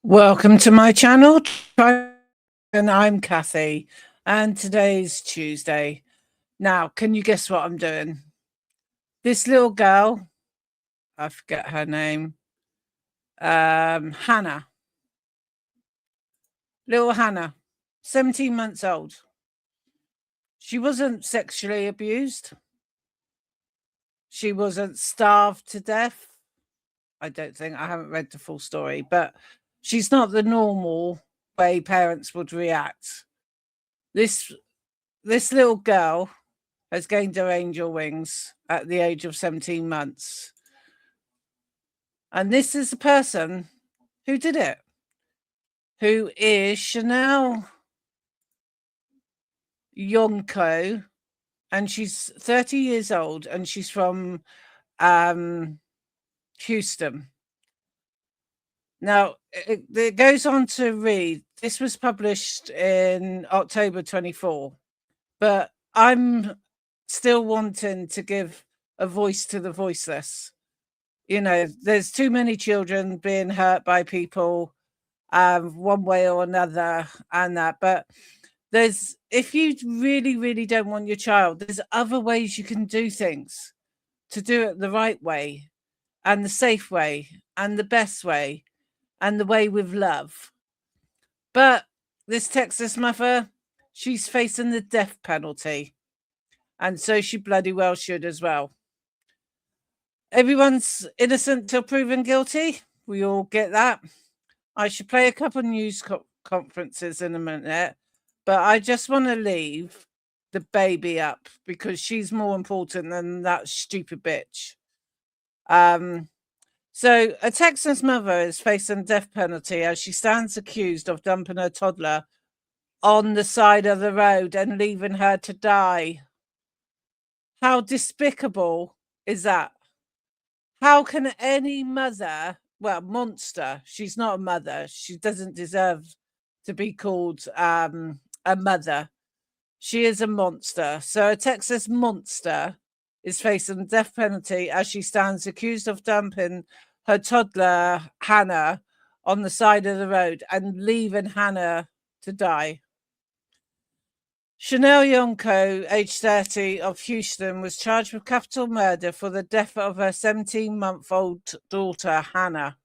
Welcome to my channel, and I'm Kathy, and today's Tuesday. Now, can you guess what I'm doing? This little girl, I forget her name, Hannah, little Hannah, 17 months old. She wasn't sexually abused. She wasn't starved to death. I don't think. I haven't read the full story, but she's not the normal way parents would react. This little girl has gained her angel wings at the age of 17 months. And this is the person who did it, who is Chanel Yonko, and she's 30 years old, and she's from Houston. Now, it goes on to read, this was published in October 24, but I'm still wanting to give a voice to the voiceless. You know, there's too many children being hurt by people one way or another and that. But if you really, really don't want your child, there's other ways you can do things to do it the right way and the safe way and the best way and the way with love. But this Texas mother, she's facing the death penalty. And so she bloody well should as well. Everyone's innocent till proven guilty. We all get that. I should play a couple of news conferences in a minute, but I just want to leave the baby up because she's more important than that stupid bitch. So a Texas mother is facing death penalty as she stands accused of dumping her toddler on the side of the road and leaving her to die. How despicable is that? How can any mother, well, monster, she's not a mother, she doesn't deserve to be called a mother. She is a monster. So a Texas monster is facing death penalty as she stands accused of dumping her toddler, Hannah, on the side of the road and leaving Hannah to die. Chanel Yonko, age 30, of Houston, was charged with capital murder for the death of her 17-month-old daughter, Hannah.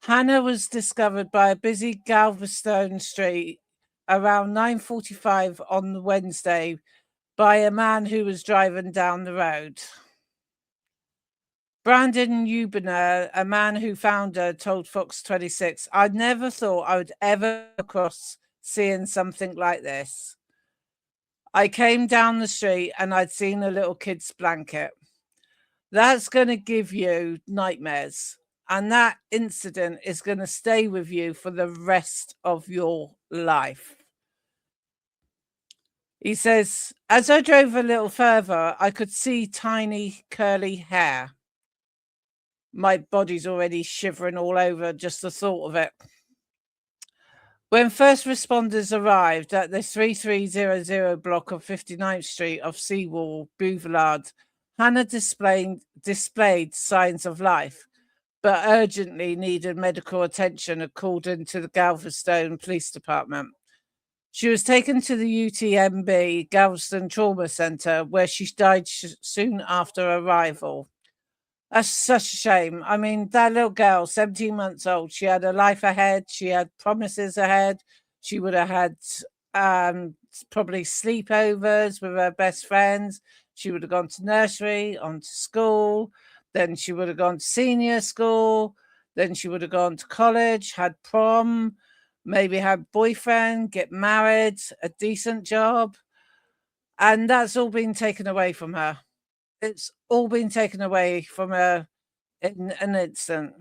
Hannah was discovered by a busy Galveston street around 9:45 on Wednesday by a man who was driving down the road. Brandon Huebner, a man who found her, told Fox 26, "I never thought I would ever across seeing something like this. I came down the street and I'd seen a little kid's blanket. That's going to give you nightmares. And that incident is going to stay with you for the rest of your life." He says, "As I drove a little further, I could see tiny curly hair. My body's already shivering all over just the thought of it. When first responders arrived at the 3300 block of 59th Street of Seawall Boulevard, Hannah displayed signs of life, but urgently needed medical attention according to the Galveston Police Department. She was taken to the UTMB Galveston Trauma Center, where she died soon after arrival. That's such a shame. I mean, that little girl, 17 months old, she had a life ahead. She had promises ahead. She would have had probably sleepovers with her best friends. She would have gone to nursery, on to school. Then she would have gone to senior school. Then she would have gone to college, had prom, maybe had boyfriend, get married, a decent job. And that's all been taken away from her. It's all been taken away from her in an instant.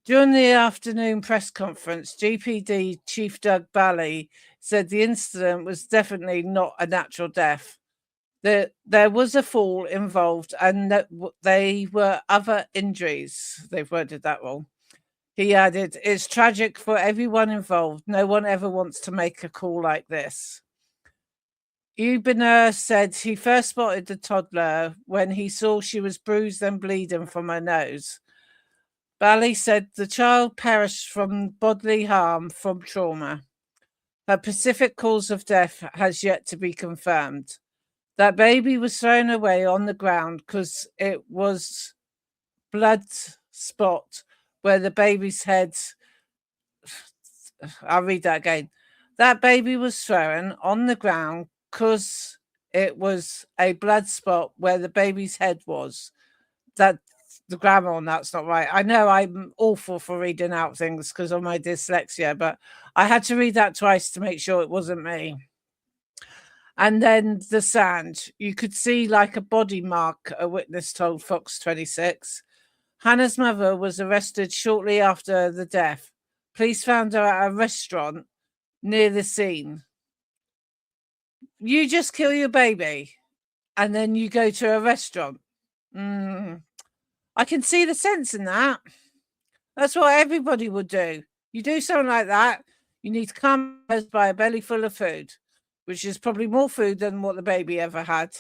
During the afternoon press conference, GPD Chief Doug Bally said the incident was definitely not a natural death. There was a fall involved and that they were other injuries. They've worded that wrong. He added, "It's tragic for everyone involved. No one ever wants to make a call like this." Huebner said he first spotted the toddler when he saw she was bruised and bleeding from her nose. Bally said the child perished from bodily harm from trauma. Her specific cause of death has yet to be confirmed. That baby was thrown away on the ground because it was blood spot where the baby's head. I'll read that again. That baby was thrown on the ground because it was a blood spot where the baby's head was. That the grammar on that's not right. I know I'm awful for reading out things because of my dyslexia, but I had to read that twice to make sure it wasn't me. And then the sand, you could see like a body mark, a witness told Fox 26. Hannah's mother was arrested shortly after the death. Police found her at a restaurant near the scene. You just kill your baby and then you go to a restaurant. I can see the sense in that. That's what everybody would do. You do something like that, you need to come by a belly full of food, which is probably more food than what the baby ever had.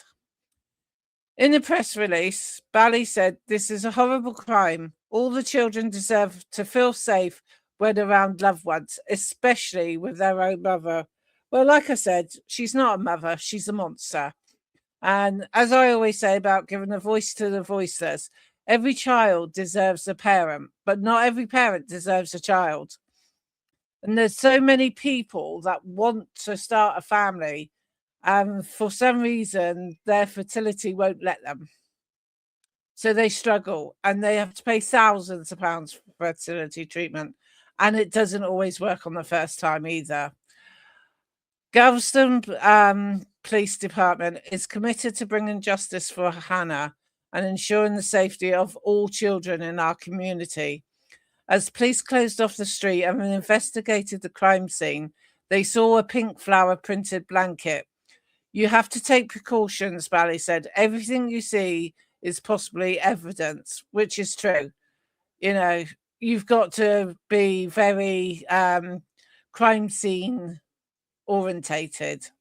In the press release, Bally said, "This is a horrible crime. All the children deserve to feel safe when around loved ones, especially with their own mother." Well, like I said, she's not a mother, she's a monster. And as I always say about giving a voice to the voiceless, every child deserves a parent, but not every parent deserves a child. And there's so many people that want to start a family, and for some reason, their fertility won't let them. So they struggle and they have to pay thousands of pounds for fertility treatment. And it doesn't always work on the first time either. Galveston Police Department is committed to bringing justice for Hannah and ensuring the safety of all children in our community. As police closed off the street and investigated the crime scene, they saw a pink flower printed blanket. "You have to take precautions," Bally said. "Everything you see is possibly evidence," which is true. You know, you've got to be very crime scene orientated.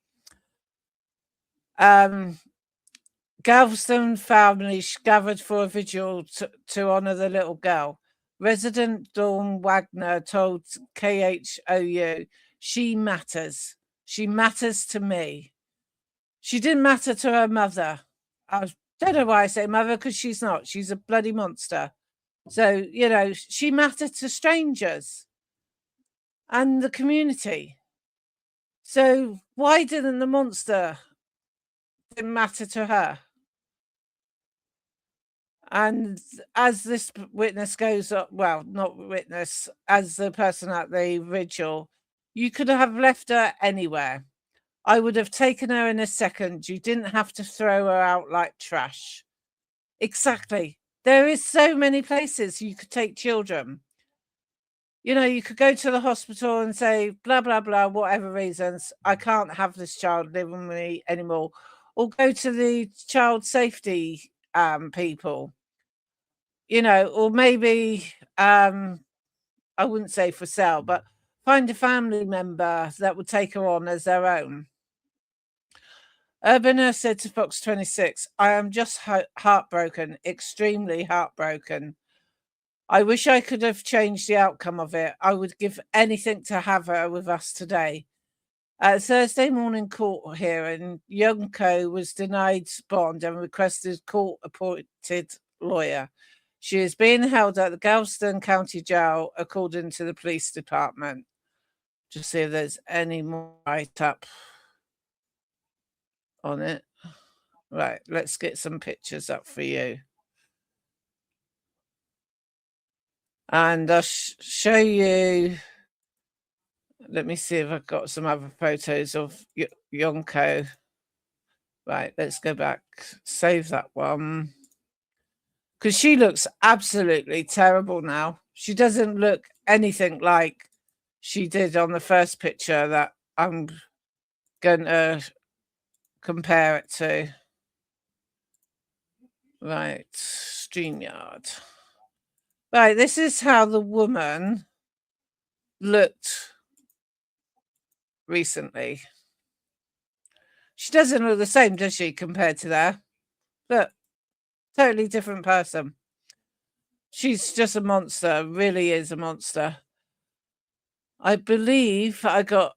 Galveston families gathered for a vigil to honor the little girl. Resident Dawn Wagner told KHOU, "She matters. She matters to me." She didn't matter to her mother. I don't know why I say mother, because she's not. She's a bloody monster. So, you know, she mattered to strangers and the community. So why didn't the monster didn't matter to her? And as this witness goes up, well, not witness, as the person at the vigil, "You could have left her anywhere. I would have taken her in a second. You didn't have to throw her out like trash." Exactly. There is so many places you could take children. You know, you could go to the hospital and say, blah, blah, blah, whatever reasons, "I can't have this child living with me anymore." Or go to the child safety people, you know, or maybe, I wouldn't say for sale, but find a family member that would take her on as their own. Urbaner said to Fox 26, "I am just heartbroken, extremely heartbroken. I wish I could have changed the outcome of it. I would give anything to have her with us today." At Thursday morning court hearing, Youngko was denied bond and requested court-appointed lawyer. She is being held at the Galveston County Jail, according to the police department. Just see if there's any more write-up on it. Right, let's get some pictures up for you. And I'll show you. Let me see if I've got some other photos of Yonko. Right, let's go back. Save that one. Because she looks absolutely terrible now. She doesn't look anything like she did on the first picture that I'm going to compare it to. Right, StreamYard. Right, this is how the woman looked recently. She doesn't look the same, does she, compared to there? Look, totally different person. She's just a monster, really is a monster. I believe I got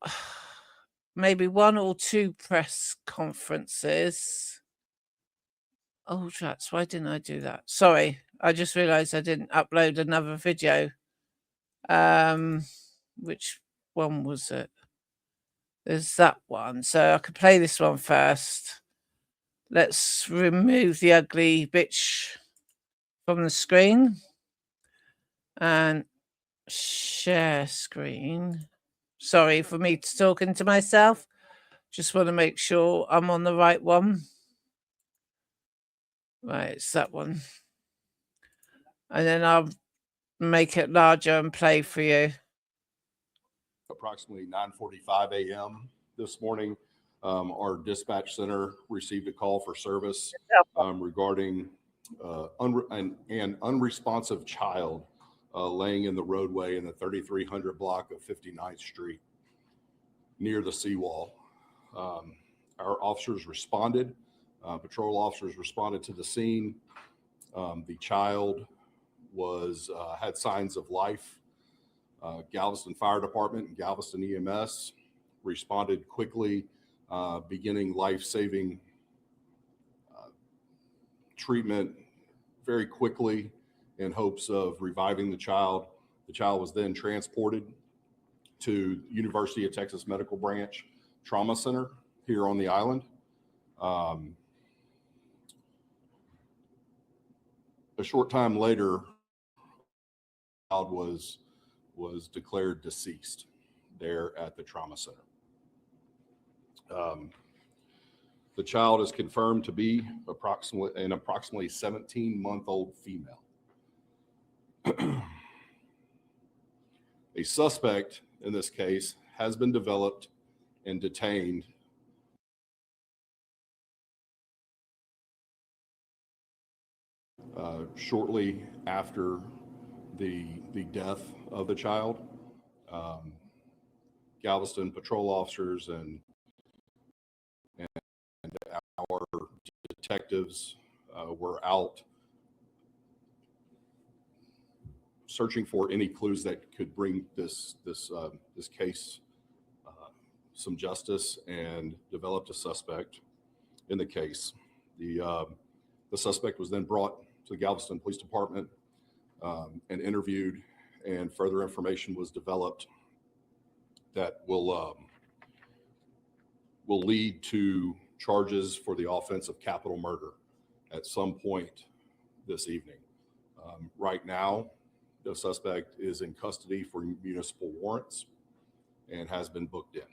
maybe 1 or 2 press conferences. Oh, shucks, why didn't I do that? Sorry, I just realized I didn't upload another video. Which one was it? There's that one. So I could play this one first. Let's remove the ugly bitch from the screen and share screen. Sorry for me talking to myself. Just want to make sure I'm on the right one. Right, it's that one. And then I'll make it larger and play for you. Approximately 9:45 a.m. this morning, our dispatch center received a call for service regarding an unresponsive child laying in the roadway in the 3300 block of 59th Street near the seawall. Our officers responded. Patrol officers responded to the scene. The child had signs of life. Galveston Fire Department and Galveston EMS responded quickly, beginning life-saving treatment very quickly in hopes of reviving the child. The child was then transported to University of Texas Medical Branch Trauma Center here on the island. A short time later, the child was declared deceased there at the trauma center. The child is confirmed to be approximately 17-month-old female. A suspect in this case has been developed and detained shortly after the death of the child. Galveston patrol officers and our detectives were out searching for any clues that could bring this case some justice, and developed a suspect in the case. The suspect was then brought to the Galveston Police Department and interviewed, and further information was developed that will lead to charges for the offense of capital murder at some point this evening. Right now, the suspect is in custody for municipal warrants and has been booked in.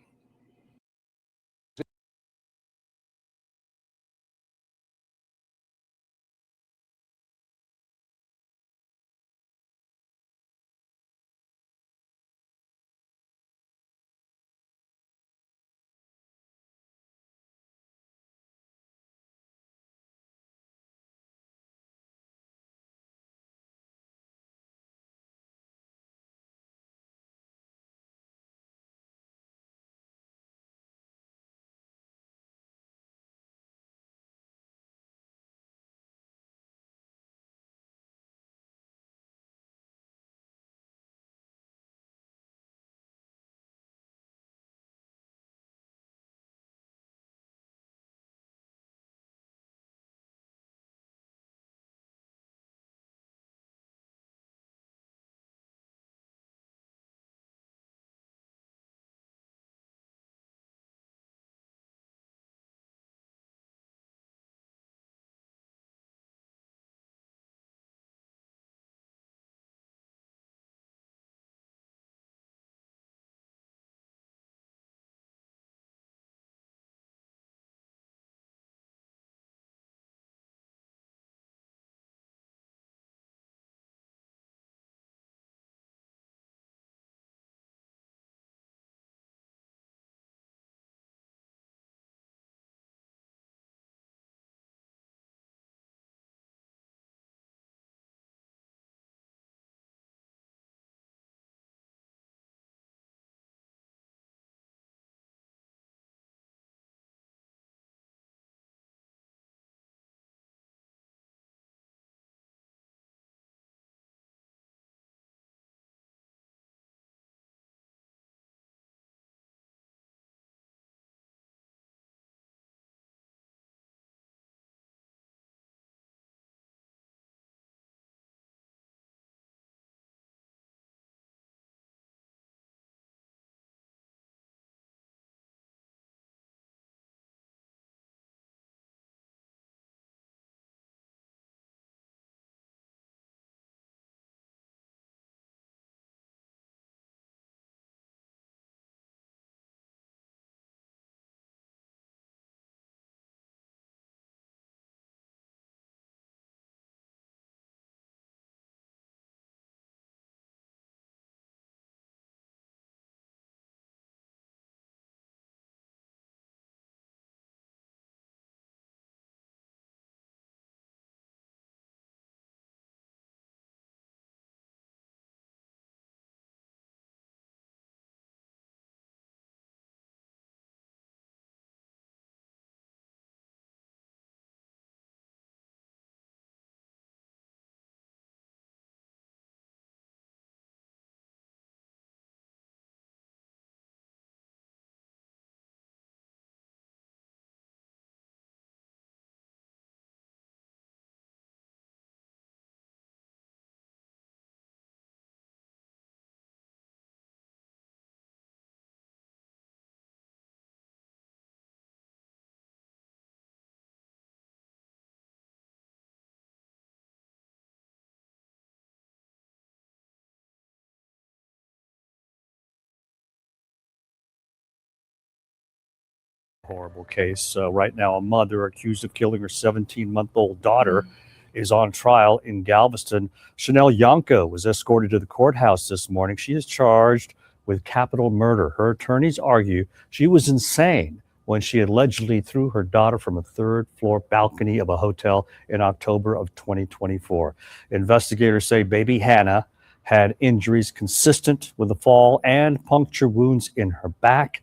Horrible case. Right now, a mother accused of killing her 17-month-old daughter is on trial in Galveston. Chanel Yanko was escorted to the courthouse this morning. She is charged with capital murder. Her attorneys argue she was insane when she allegedly threw her daughter from a third-floor balcony of a hotel in October of 2024. Investigators say baby Hannah had injuries consistent with the fall and puncture wounds in her back.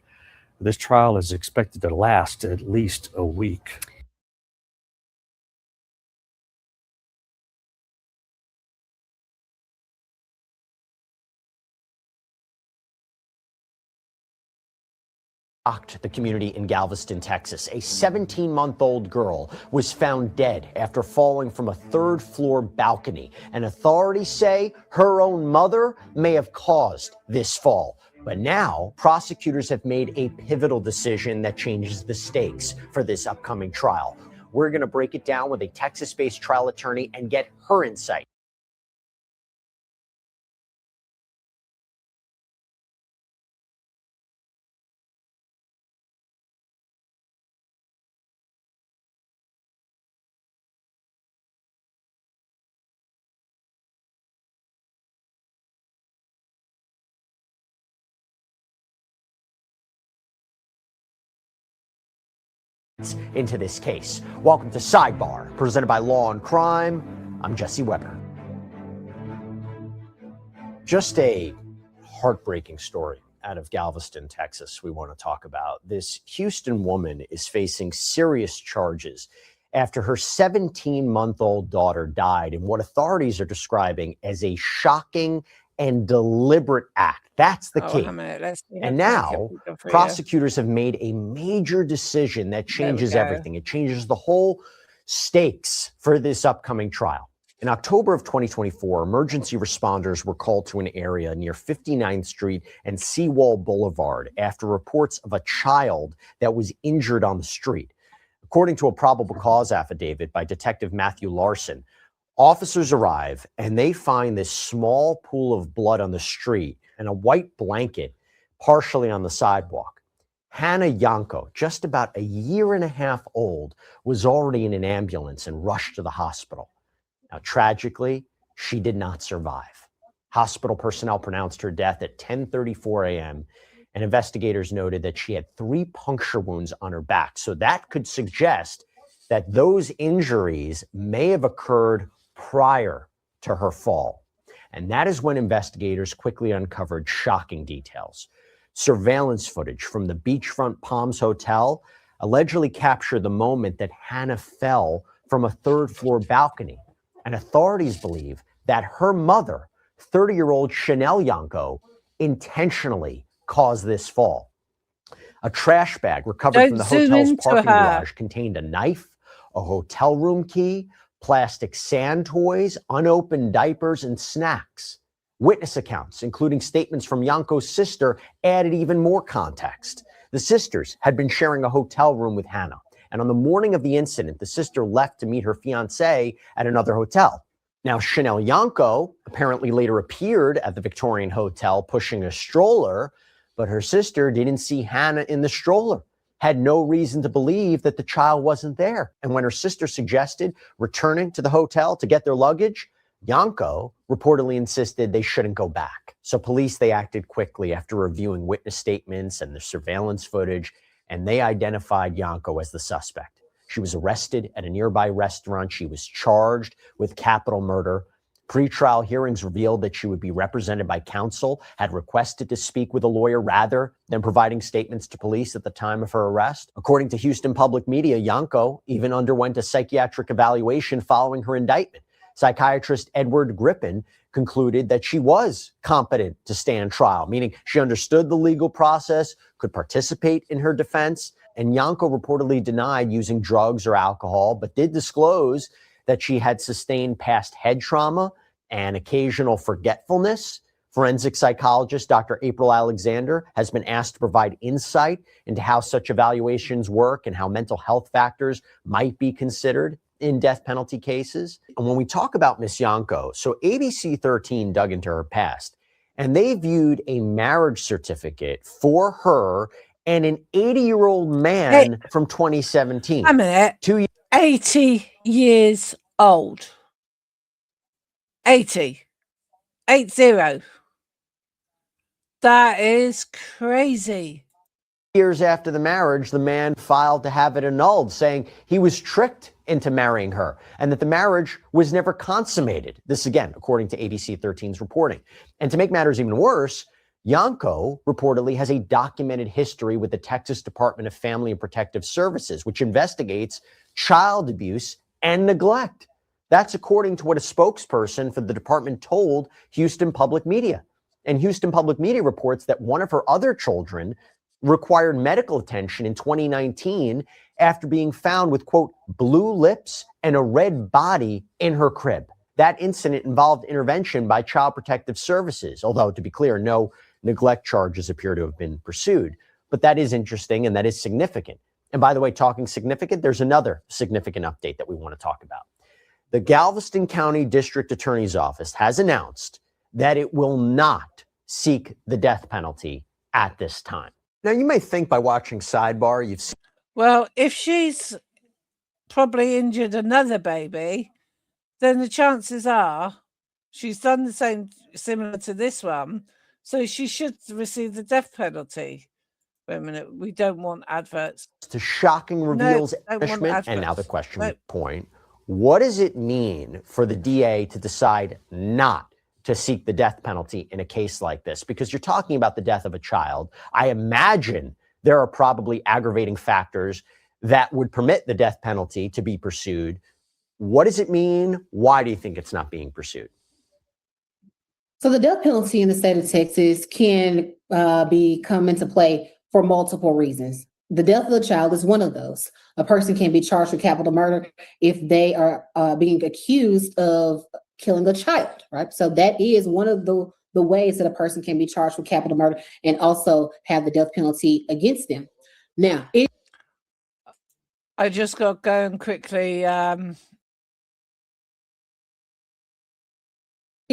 This trial is expected to last at least a week. Shocked the community in Galveston, Texas. A 17-month-old girl was found dead after falling from a third-floor balcony, and authorities say her own mother may have caused this fall. But now, prosecutors have made a pivotal decision that changes the stakes for this upcoming trial. We're going to break it down with a Texas-based trial attorney and get her insight. Into this case. Welcome to Sidebar, presented by Law and Crime. I'm Jesse Weber. Just a heartbreaking story out of Galveston, Texas, we want to talk about. This Houston woman is facing serious charges after her 17-month-old daughter died in what authorities are describing as a shocking and deliberate act. That's the key. And now prosecutors have made a major decision that changes everything. It changes the whole stakes for this upcoming trial. In October of 2024, emergency responders were called to an area near 59th Street and Seawall Boulevard after reports of a child that was injured on the street. According to a probable cause affidavit by Detective Matthew Larson, officers arrive and they find this small pool of blood on the street and a white blanket partially on the sidewalk. Hannah Yanko, just about a year and a half old, was already in an ambulance and rushed to the hospital. Now, tragically, she did not survive. Hospital personnel pronounced her death at 10:34 a.m., and investigators noted that she had 3 puncture wounds on her back. So that could suggest that those injuries may have occurred prior to her fall. And that is when investigators quickly uncovered shocking details. Surveillance footage from the Beachfront Palms Hotel allegedly captured the moment that Hannah fell from a third-floor balcony. And authorities believe that her mother, 30-year-old Chanel Yanko, intentionally caused this fall. A trash bag recovered from the hotel's parking garage contained a knife, a hotel room key, plastic sand toys, unopened diapers, and snacks. Witness accounts, including statements from Yanko's sister, added even more context. The sisters had been sharing a hotel room with Hannah, and on the morning of the incident, the sister left to meet her fiancé at another hotel. Now, Chanel Yanko apparently later appeared at the Victorian Hotel pushing a stroller, but her sister didn't see Hannah in the stroller, had no reason to believe that the child wasn't there. And when her sister suggested returning to the hotel to get their luggage, Yanko reportedly insisted they shouldn't go back. So police, they acted quickly after reviewing witness statements and the surveillance footage, and they identified Yanko as the suspect. She was arrested at a nearby restaurant. She was charged with capital murder. Pre-trial hearings revealed that she would be represented by counsel, had requested to speak with a lawyer rather than providing statements to police at the time of her arrest. According to Houston Public Media, Yanko even underwent a psychiatric evaluation following her indictment. Psychiatrist Edward Griffin concluded that she was competent to stand trial, meaning she understood the legal process, could participate in her defense, and Yanko reportedly denied using drugs or alcohol, but did disclose that she had sustained past head trauma and occasional forgetfulness. Forensic psychologist Dr. April Alexander has been asked to provide insight into how such evaluations work and how mental health factors might be considered in death penalty cases. And when we talk about Miss Yanko, so ABC 13 dug into her past, and they viewed a marriage certificate for her and an 80-year-old man from 2017. A minute. 2 years. 80 years old. 80. 80. That is crazy. Years after the marriage, the man filed to have it annulled, saying he was tricked into marrying her and that the marriage was never consummated. This, again, according to ABC 13's reporting. And to make matters even worse, Yanko reportedly has a documented history with the Texas Department of Family and Protective Services, which investigates child abuse and neglect. That's according to what a spokesperson for the department told Houston Public Media. And Houston Public Media reports that one of her other children required medical attention in 2019 after being found with, quote, blue lips and a red body in her crib. That incident involved intervention by Child Protective Services, although, to be clear, no neglect charges appear to have been pursued. But that is interesting and that is significant. And by the way, talking significant, there's another significant update that we want to talk about. The Galveston County District Attorney's Office has announced that it will not seek the death penalty at this time. Now, you may think by watching Sidebar, you've seen. Well, if she's probably injured another baby, then the chances are she's done the same, similar to this one, so she should receive the death penalty. Wait a minute, we don't want adverts. To shocking reveals don't want punishment. And now adverts. the question No. point. What does it mean for the DA to decide not to seek the death penalty in a case like this? Because you're talking about the death of a child. I imagine there are probably aggravating factors that would permit the death penalty to be pursued. What does it mean? Why do you think it's not being pursued? So the death penalty in the state of Texas can come into play for multiple reasons. The death of the child is one of those. A person can be charged with capital murder if they are being accused of killing a child, right? So that is one of the ways that a person can be charged with capital murder and also have the death penalty against them. Now, I just got going quickly.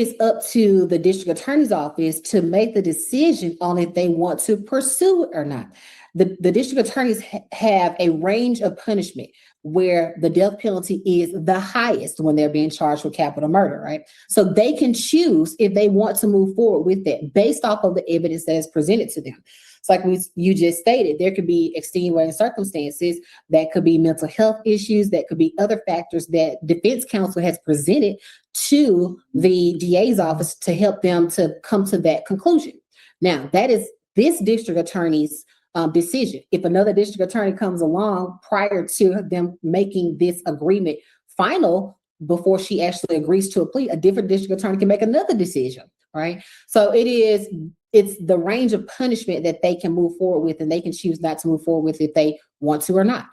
it's up to the district attorney's office to make the decision on if they want to pursue it or not. The district attorneys have a range of punishment where the death penalty is the highest when they're being charged with capital murder, right? So they can choose if they want to move forward with that based off of the evidence that is presented to them. So like you just stated, there could be extenuating circumstances, that could be mental health issues, that could be other factors that defense counsel has presented to the DA's office to help them to come to that conclusion. Now, that is this district attorney's decision. If another district attorney comes along prior to them making this agreement final, before she actually agrees to a plea, a different district attorney can make another decision, right? So it's the range of punishment that they can move forward with, and they can choose not to move forward with if they want to or not.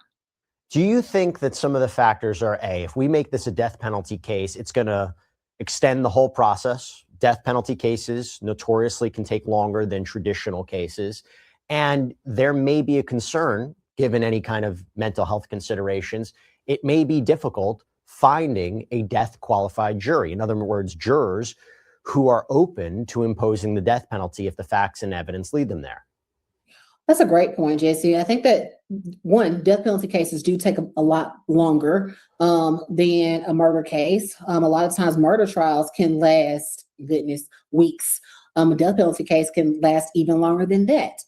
Do you think that some of the factors are, if we make this a death penalty case, it's going to extend the whole process? Death penalty cases notoriously can take longer than traditional cases. And there may be a concern, given any kind of mental health considerations, it may be difficult finding a death qualified jury. In other words, jurors who are open to imposing the death penalty if the facts and evidence lead them there. That's a great point, Jesse. I think that one, death penalty cases do take a lot longer than a murder case. A lot of times murder trials can last, weeks. A death penalty case can last even longer than that.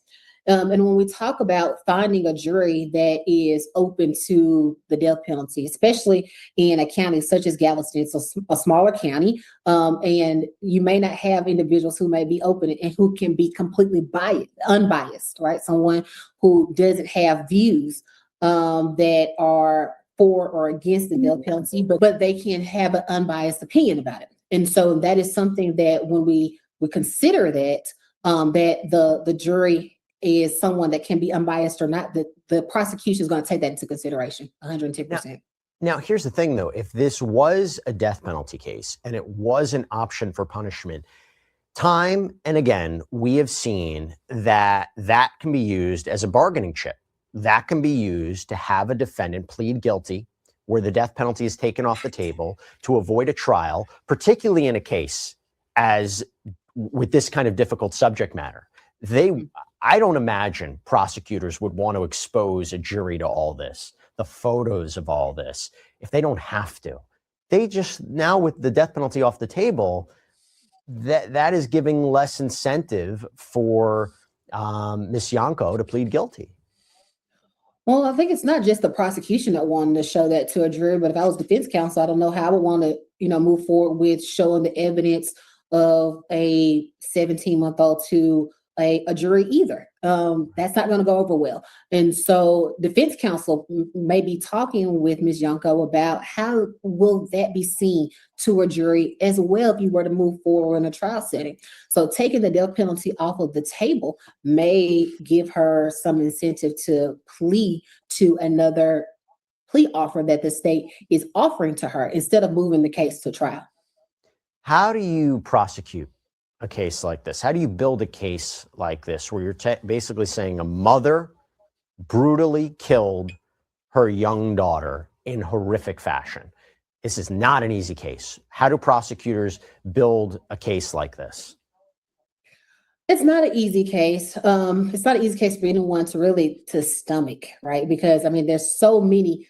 And when we talk about finding a jury that is open to the death penalty, especially in a county such as Galveston, it's a smaller county, and you may not have individuals who may be open and who can be completely unbiased, right? Someone who doesn't have views that are for or against the death penalty, but they can have an unbiased opinion about it. And so that is something that when we consider that, that the jury is someone that can be unbiased or not, the prosecution is going to take that into consideration 110%. Now, here's the thing, though. If this was a death penalty case and it was an option for punishment, time and again, we have seen that can be used as a bargaining chip. That can be used to have a defendant plead guilty where the death penalty is taken off the table to avoid a trial, particularly in a case as with this kind of difficult subject matter. I don't imagine prosecutors would want to expose a jury to all this, the photos of all this, if they don't have to. They just, now with the death penalty off the table, that is giving less incentive for Ms. Yanko to plead guilty. Well, I think it's not just the prosecution that wanted to show that to a jury, but if I was defense counsel, I don't know how I would want to, move forward with showing the evidence of a 17-month-old to a jury either. That's not going to go over well. And so defense counsel may be talking with Ms. Yanko about how will that be seen to a jury as well if you were to move forward in a trial setting. So taking the death penalty off of the table may give her some incentive to plea to another plea offer that the state is offering to her instead of moving the case to trial. How do you prosecute a case like this? How do you build a case like this where you're basically saying a mother brutally killed her young daughter in horrific fashion? This is not an easy case. How do prosecutors build a case like this? It's not an easy case. It's not an easy case for anyone to stomach, right? Because there's so many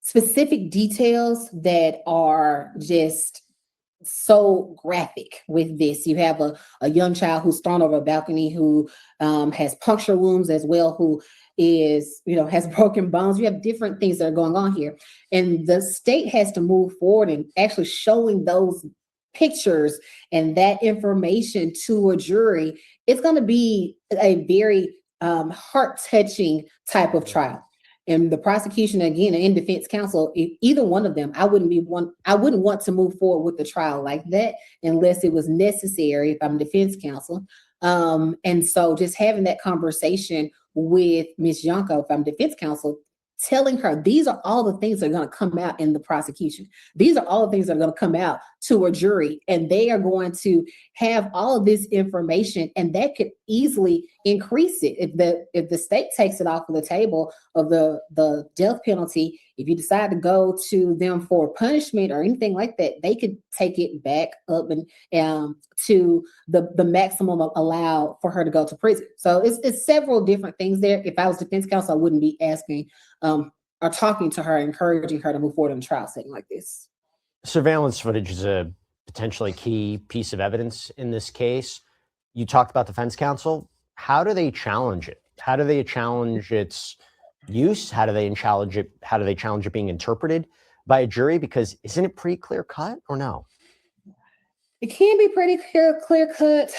specific details that are just so graphic with this. You have a young child who's thrown over a balcony, who has puncture wounds as well, who is, has broken bones. You have different things that are going on here. And the state has to move forward and actually showing those pictures and that information to a jury. It's going to be a very heart-touching type of trial. And the prosecution, again, and defense counsel, either one of them, I wouldn't want to move forward with the trial like that unless it was necessary if I'm defense counsel. And so just having that conversation with Ms. Yanko, if I'm defense counsel, telling her these are all the things that are going to come out in the prosecution. These are all the things that are going to come out to a jury, and they are going to have all of this information, and that could easily increase it. If the state takes it off of the table of the death penalty, if you decide to go to them for punishment or anything like that, they could take it back up and to the maximum allowed for her to go to prison. So it's several different things there. If I was defense counsel, I wouldn't be asking or talking to her, encouraging her to move forward in a trial setting like this. Surveillance footage is a potentially key piece of evidence in this case. You talked about defense counsel. How do they challenge it? How do they challenge its use? How do they challenge it? How do they challenge it being interpreted by a jury? Because isn't it pretty clear cut or no? It can be pretty clear cut.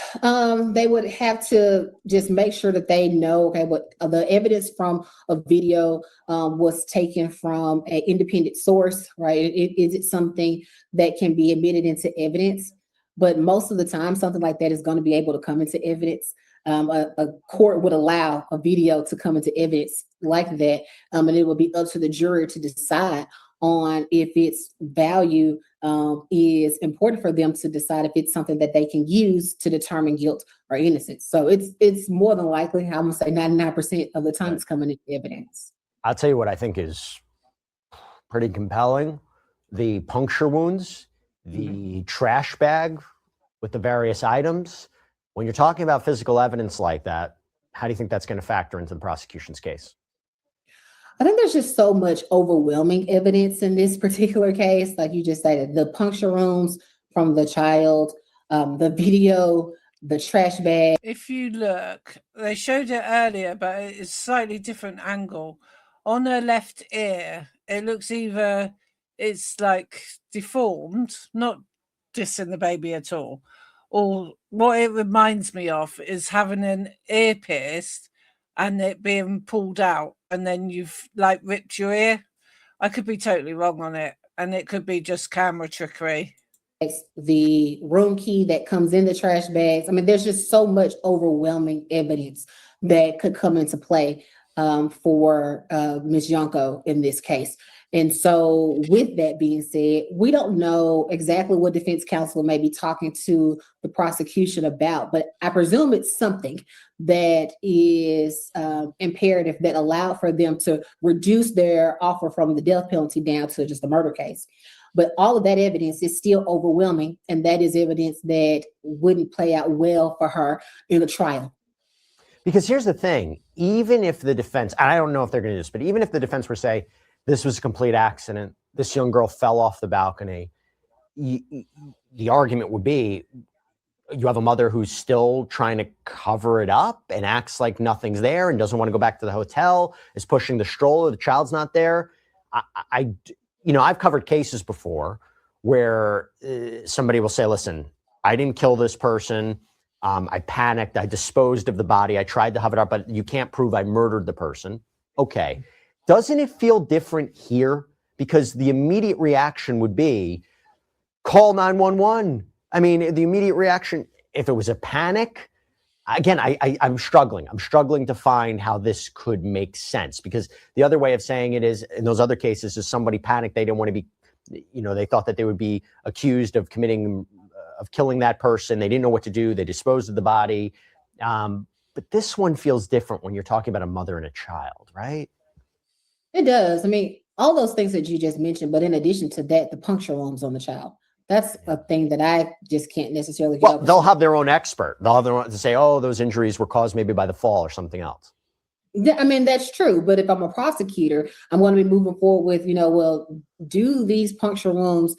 They would have to just make sure that they know, okay, what the evidence from a video was taken from an independent source, right? Is it something that can be admitted into evidence? But most of the time, something like that is going to be able to come into evidence. A court would allow a video to come into evidence like that, and it would be up to the jury to decide on if its value is important for them to decide if it's something that they can use to determine guilt or innocence. So it's more than likely, I'm gonna say 99% of the time, it's coming into evidence. I'll tell you what I think is pretty compelling: the puncture wounds, the trash bag with the various items. When you're talking about physical evidence like that, how do you think that's going to factor into the prosecution's case? I think there's just so much overwhelming evidence in this particular case. Like you just stated, the puncture wounds from the child, the video, the trash bag. If you look, they showed it earlier, but it's a slightly different angle. On her left ear, it looks either it's like deformed, not dissing the baby at all, or what it reminds me of is having an ear pierced and it being pulled out, and then you've like ripped your ear. I could be totally wrong on it, and it could be just camera trickery. The room key that comes in the trash bags. There's just so much overwhelming evidence that could come into play for Ms. Yanko in this case. And so with that being said, we don't know exactly what defense counsel may be talking to the prosecution about, but I presume it's something that is imperative that allowed for them to reduce their offer from the death penalty down to just a murder case. But all of that evidence is still overwhelming, and that is evidence that wouldn't play out well for her in a trial. Because here's the thing, even if the defense, and I don't know if they're going to do this, but even if the defense were to say this was a complete accident, this young girl fell off the balcony, the argument would be you have a mother who's still trying to cover it up and acts like nothing's there and doesn't want to go back to the hotel, is pushing the stroller, the child's not there. I've covered cases before where somebody will say, listen, I didn't kill this person. I panicked. I disposed of the body. I tried to cover it up, but you can't prove I murdered the person. Okay. Doesn't it feel different here? Because the immediate reaction would be call 911. I mean, the immediate reaction, if it was a panic, again, I'm struggling. I'm struggling to find how this could make sense, because the other way of saying it is, in those other cases, is somebody panicked. They didn't want to be, they thought that they would be accused of killing that person. They didn't know what to do. They disposed of the body. But this one feels different when you're talking about a mother and a child, right? It does. I mean, all those things that you just mentioned, but in addition to that, the puncture wounds on the child. That's a thing that I just can't necessarily. Well, they'll have their own expert. They'll have their own to say, oh, those injuries were caused maybe by the fall or something else. Yeah, I mean, that's true. But if I'm a prosecutor, I'm going to be moving forward with, well, do these puncture wounds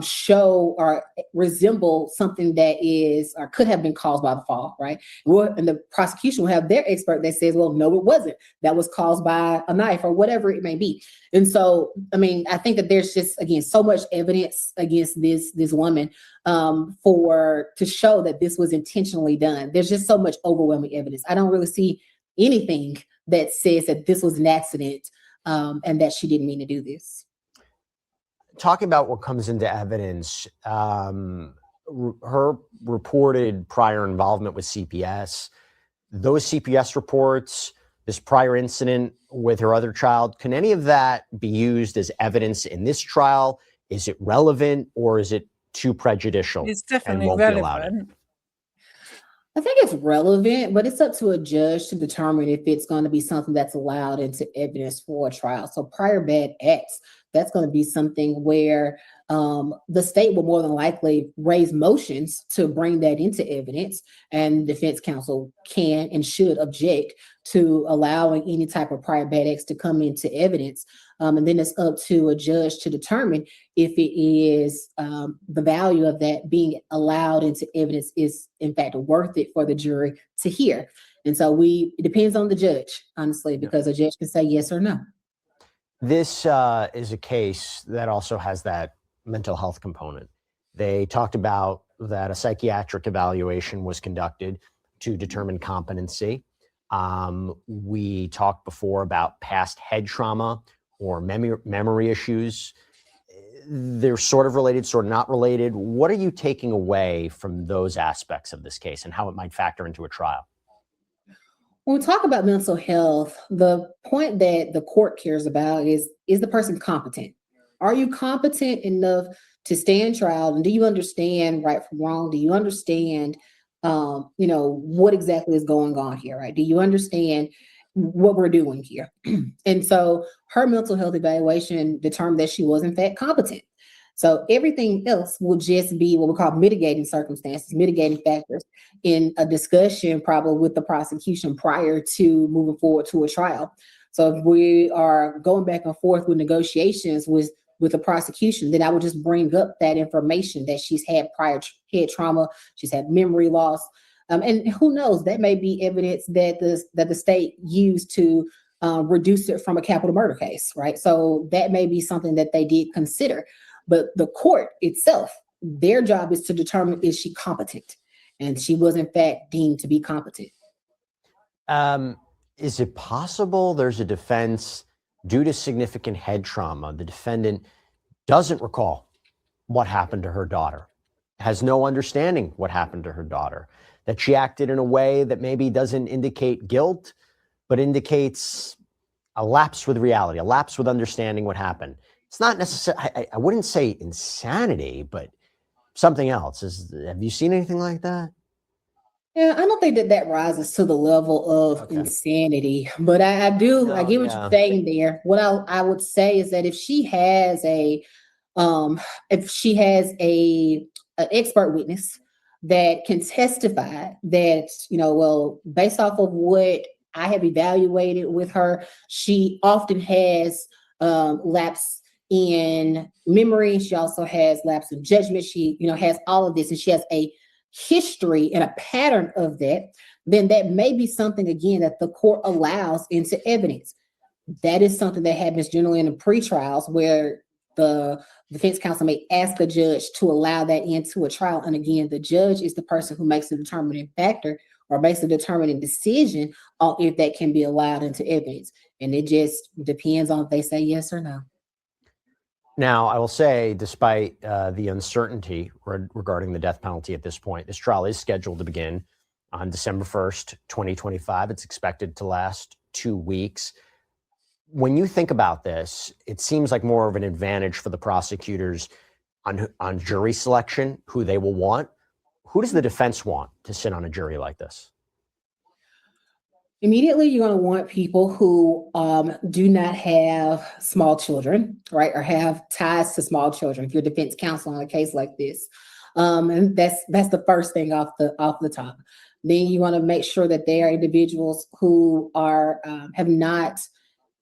show or resemble something that is or could have been caused by the fall, right? And the prosecution will have their expert that says, well, no, it wasn't. That was caused by a knife or whatever it may be. And so, I mean, I think that there's just, again, so much evidence against this woman to show that this was intentionally done. There's just so much overwhelming evidence. I don't really see anything that says that this was an accident and that she didn't mean to do this. Talking about what comes into evidence, her reported prior involvement with CPS, those CPS reports, this prior incident with her other child, can any of that be used as evidence in this trial? Is it relevant, or is it too prejudicial? It's definitely relevant. I think it's relevant, but it's up to a judge to determine if it's going to be something that's allowed into evidence for a trial. So prior bad acts, that's going to be something where the state will more than likely raise motions to bring that into evidence, and defense counsel can and should object to allowing any type of prior bad acts to come into evidence. And then it's up to a judge to determine if it is the value of that being allowed into evidence is in fact worth it for the jury to hear. And so it depends on the judge, honestly, because a judge can say yes or no. This is a case that also has that mental health component. They talked about that a psychiatric evaluation was conducted to determine competency. We talked before about past head trauma or memory issues. They're sort of related, sort of not related. What are you taking away from those aspects of this case and how it might factor into a trial? When we talk about mental health, the point that the court cares about is the person competent? Are you competent enough to stand trial? And do you understand right from wrong? Do you understand, what exactly is going on here, right? Do you understand what we're doing here? And so her mental health evaluation determined that she was in fact competent. So everything else will just be what we call mitigating circumstances, mitigating factors in a discussion probably with the prosecution prior to moving forward to a trial. So if we are going back and forth with negotiations with the prosecution, then I would just bring up that information that she's had prior head trauma, she's had memory loss. And who knows, that may be evidence that the state used to reduce it from a capital murder case, right? So that may be something that they did consider. But the court itself, their job is to determine, is she competent? And she was in fact deemed to be competent. Is it possible there's a defense due to significant head trauma, the defendant doesn't recall what happened to her daughter, has no understanding what happened to her daughter, that she acted in a way that maybe doesn't indicate guilt, but indicates a lapse with reality, a lapse with understanding what happened? It's not necessarily, I wouldn't say insanity, but something else. Have you seen anything like that? Yeah, I don't think that rises to the level of insanity, but I get what you're saying there. What I would say is that if she has an expert witness that can testify that, well, based off of what I have evaluated with her, she often has lapse in memory. She also has lapse in judgment. She, has all of this, and she has a history and a pattern of that. Then that may be something, again, that the court allows into evidence. That is something that happens generally in the pretrials, where the defense counsel may ask the judge to allow that into a trial. And again, the judge is the person who makes the determining factor or makes the determining decision on if that can be allowed into evidence. And it just depends on if they say yes or no. Now, I will say, despite the uncertainty regarding the death penalty at this point, this trial is scheduled to begin on December 1st, 2025. It's expected to last 2 weeks. When you think about this, it seems like more of an advantage for the prosecutors on jury selection, who they will want. Who does the defense want to sit on a jury like this? Immediately, you're going to want people who do not have small children, right, or have ties to small children. If you're defense counsel on a case like this, and that's the first thing off the top. Then you want to make sure that they are individuals who are have not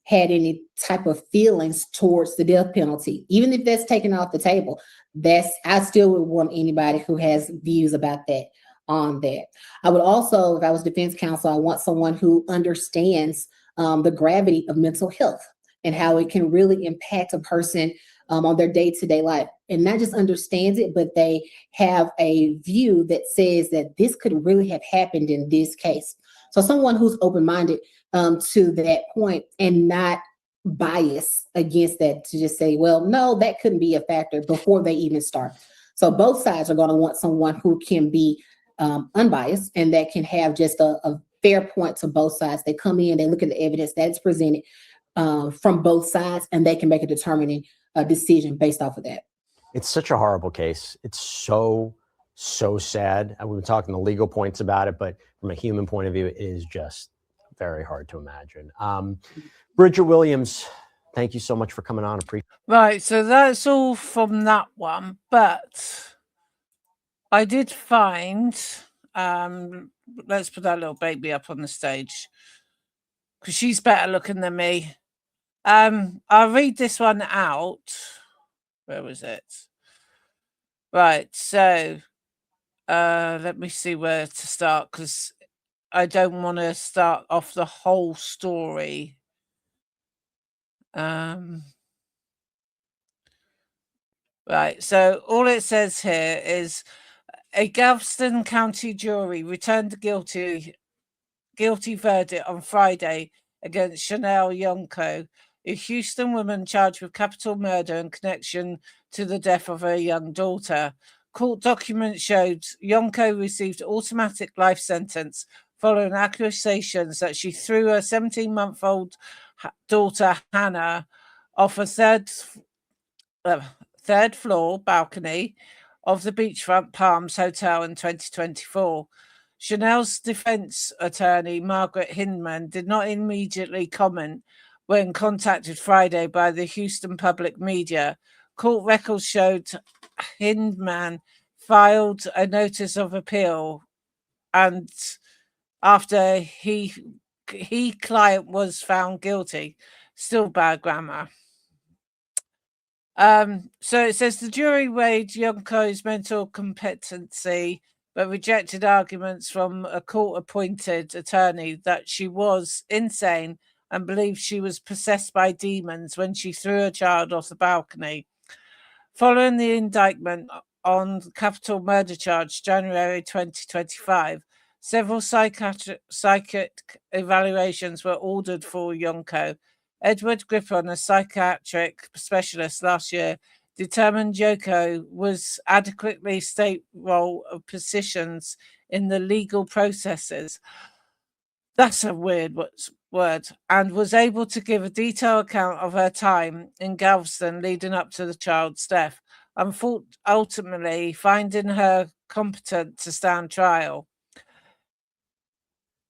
had any type of feelings towards the death penalty, even if that's taken off the table. I still would want anybody who has views about that on that. I would also, if I was defense counsel, I want someone who understands the gravity of mental health and how it can really impact a person on their day-to-day life, and not just understands it, but they have a view that says that this could really have happened in this case. So someone who's open-minded to that point and not biased against that, to just say, well, no, that couldn't be a factor before they even start. So both sides are going to want someone who can be unbiased and that can have just a fair point to both sides. They come in, they look at the evidence that's presented from both sides, and they can make a determining decision based off of that. It's such a horrible case. It's so sad. We've been talking the legal points about it, but from a human point of view, it is just very hard to imagine. Bridget Williams, thank you so much for coming on. Right, so that's all from that one, but I did find, let's put that little baby up on the stage because she's better looking than me. I'll read this one out. Where was it? Right, so let me see where to start, because I don't want to start off the whole story. Right, so all it says here is a Galveston County jury returned a guilty verdict on Friday against Chanel Yonko, a Houston woman charged with capital murder in connection to the death of her young daughter. Court documents showed Yonko received automatic life sentence following accusations that she threw her 17-month-old daughter Hannah off a third floor balcony of the Beachfront Palms Hotel in 2024. Chanel's defense attorney, Margaret Hindman, did not immediately comment when contacted Friday by the Houston public media. Court records showed Hindman filed a notice of appeal, and after he client was found guilty. Still bad grammar. So it says the jury weighed Yonko's mental competency, but rejected arguments from a court-appointed attorney that she was insane and believed she was possessed by demons when she threw her child off the balcony. Following the indictment on the capital murder charge, January 2025, several psychiatric evaluations were ordered for Yonko. Edward Griffon, a psychiatric specialist last year, determined Yonko was adequately state role of positions in the legal processes. That's a weird word. And was able to give a detailed account of her time in Galveston leading up to the child's death, and ultimately finding her competent to stand trial.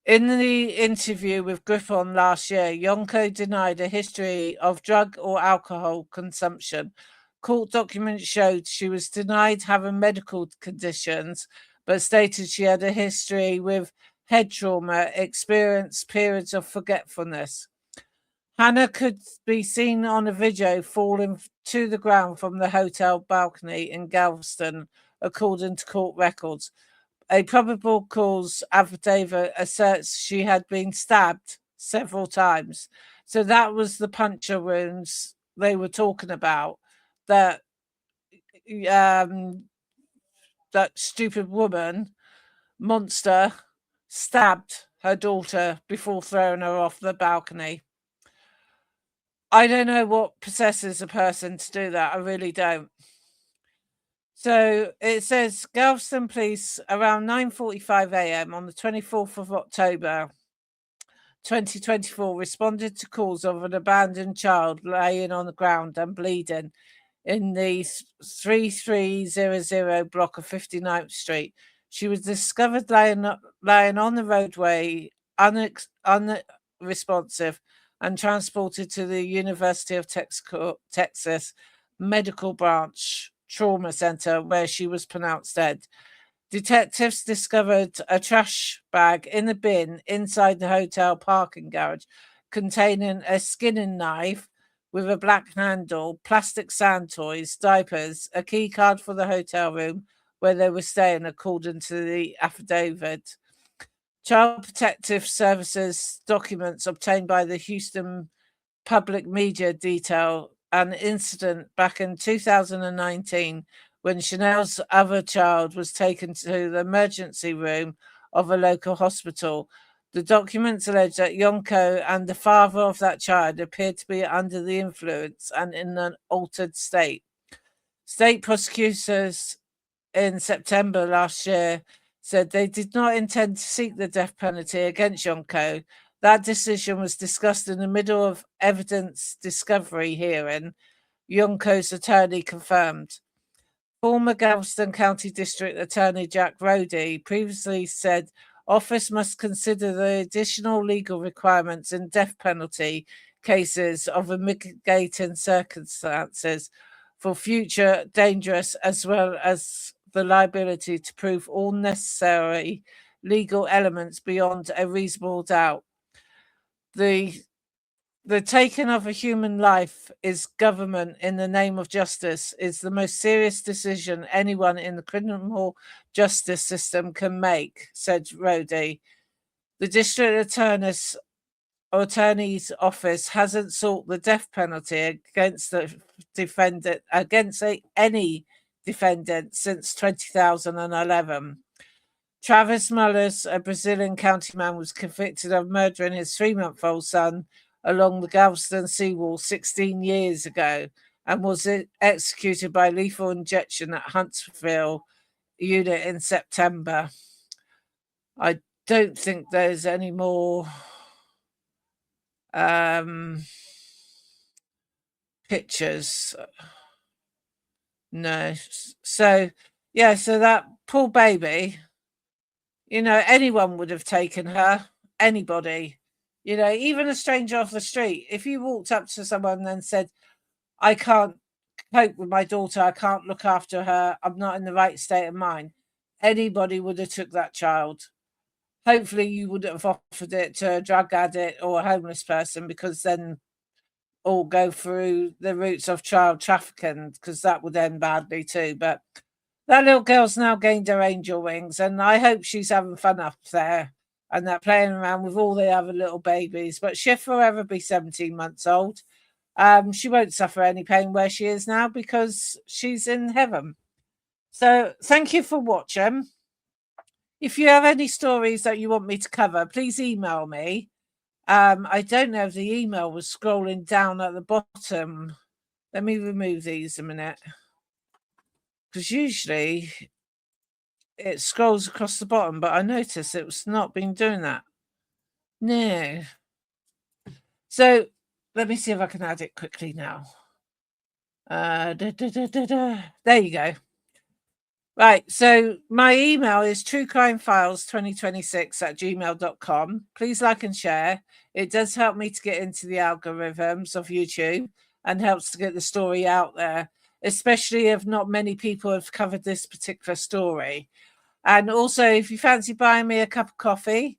In the interview with Griffon last year, Yonko denied a history of drug or alcohol consumption. Court documents showed she was denied having medical conditions, but stated she had a history with head trauma, experienced periods of forgetfulness. Hannah could be seen on a video falling to the ground from the hotel balcony in Galveston, according to court records. A probable cause affidavit asserts she had been stabbed several times. So that was the puncture wounds they were talking about, that that stupid woman, monster, stabbed her daughter before throwing her off the balcony. I don't know what possesses a person to do that. I really don't. So it says Galveston police around 9:45 a.m. on the 24th of October 2024 responded to calls of an abandoned child laying on the ground and bleeding in the 3300 block of 59th Street. She was discovered lying on the roadway, unresponsive, and transported to the University of Texas Medical Branch Trauma Center, where she was pronounced dead. Detectives discovered a trash bag in the bin inside the hotel parking garage containing a skinning knife with a black handle, plastic sand toys, diapers, a key card for the hotel room where they were staying, according to the affidavit. Child Protective Services documents obtained by the Houston Public Media detail an incident back in 2019 when Chanel's other child was taken to the emergency room of a local hospital. The documents allege that Yonko and the father of that child appeared to be under the influence and in an altered state. State prosecutors in September last year said they did not intend to seek the death penalty against Yonko. That decision was discussed in the middle of evidence discovery hearing, Yonko's attorney confirmed. Former Galveston County District Attorney Jack Roddy previously said office must consider the additional legal requirements in death penalty cases of mitigating circumstances for future dangerous, as well as the liability to prove all necessary legal elements beyond a reasonable doubt. The taking of a human life is government in the name of justice is the most serious decision anyone in the criminal justice system can make, said Roddy. The district attorney's office hasn't sought the death penalty against the defendant, any defendant since 2011. Travis Mullers, a Brazilian county man, was convicted of murdering his 3-month-old son along the Galveston seawall 16 years ago and was executed by lethal injection at Huntsville unit in September. I don't think there's any more pictures. No. So, yeah, so that poor baby, anyone would have taken her, anybody. Even a stranger off the street, if you walked up to someone and said, I can't cope with my daughter, I can't look after her, I'm not in the right state of mind, anybody would have took that child. Hopefully you wouldn't have offered it to a drug addict or a homeless person, because then all go through the routes of child trafficking, because that would end badly too. But that little girl's now gained her angel wings, and I hope she's having fun up there and they're playing around with all the other little babies. But she'll forever be 17 months old. She won't suffer any pain where she is now because she's in heaven. So thank you for watching. If you have any stories that you want me to cover, please email me. I don't know if the email was scrolling down at the bottom. Let me remove these a minute, because usually it scrolls across the bottom, but I noticed it was not been doing that. No. So let me see if I can add it quickly now. There you go. Right, so my email is truecrimefiles2026@gmail.com. Please like and share. It does help me to get into the algorithms of YouTube and helps to get the story out there, especially if not many people have covered this particular story. And also, if you fancy buying me a cup of coffee,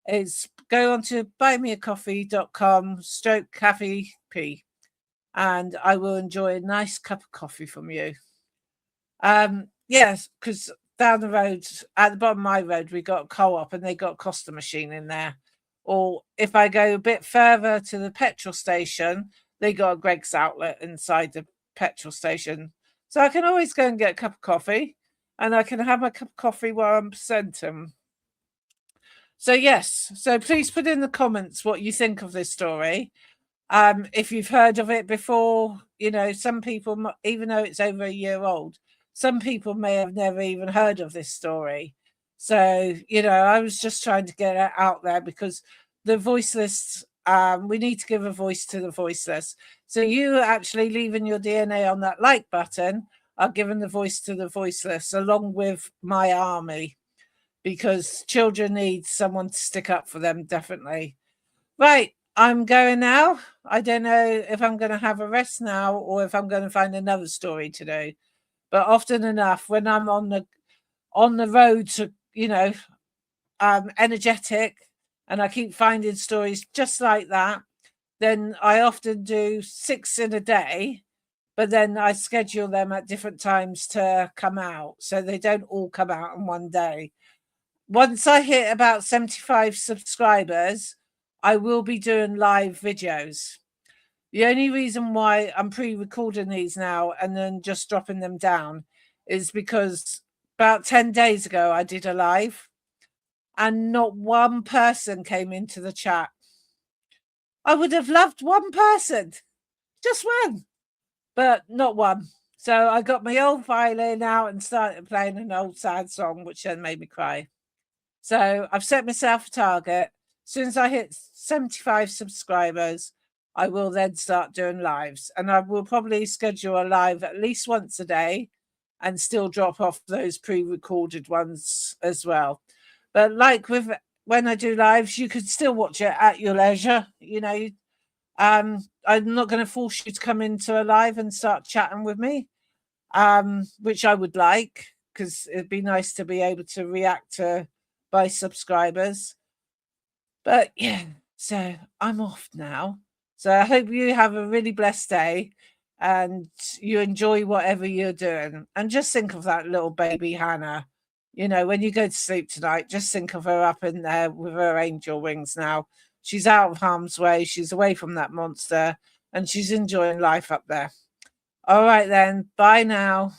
it's go on to buymeacoffee.com/Kathy P, and I will enjoy a nice cup of coffee from you. Yes, because down the road, at the bottom of my road, we got a co-op and they got a Costa machine in there. Or if I go a bit further to the petrol station, they got a Greggs outlet inside the petrol station. So I can always go and get a cup of coffee, and I can have my cup of coffee while I'm presenting. So yes, so please put in the comments what you think of this story. If you've heard of it before, you know, some people, even though it's over a year old, some people may have never even heard of this story. So, you know, I was just trying to get it out there because the voiceless, we need to give a voice to the voiceless. So you actually leaving your DNA on that like button are giving the voice to the voiceless, along with my army, because children need someone to stick up for them, definitely. Right, I'm going now. I don't know if I'm going to have a rest now or if I'm going to find another story to do. But often enough, when I'm on the road to, you know, energetic, and I keep finding stories just like that, then I often do 6 in a day, but then I schedule them at different times to come out, so they don't all come out in one day. Once I hit about 75 subscribers, I will be doing live videos. The only reason why I'm pre-recording these now and then just dropping them down is because about 10 days ago I did a live and not one person came into the chat. I would have loved one person, just one, but not one. So I got my old violin out and started playing an old sad song, which then made me cry. So I've set myself a target. As soon as I hit 75 subscribers, I will then start doing lives, and I will probably schedule a live at least once a day and still drop off those pre-recorded ones as well. But like with when I do lives, you can still watch it at your leisure. You know, I'm not going to force you to come into a live and start chatting with me, which I would like, because it'd be nice to be able to react to by subscribers. But yeah, so I'm off now. So I hope you have a really blessed day and you enjoy whatever you're doing. And just think of that little baby Hannah. You know, when you go to sleep tonight, just think of her up in there with her angel wings now. She's out of harm's way. She's away from that monster and she's enjoying life up there. All right then. Bye now.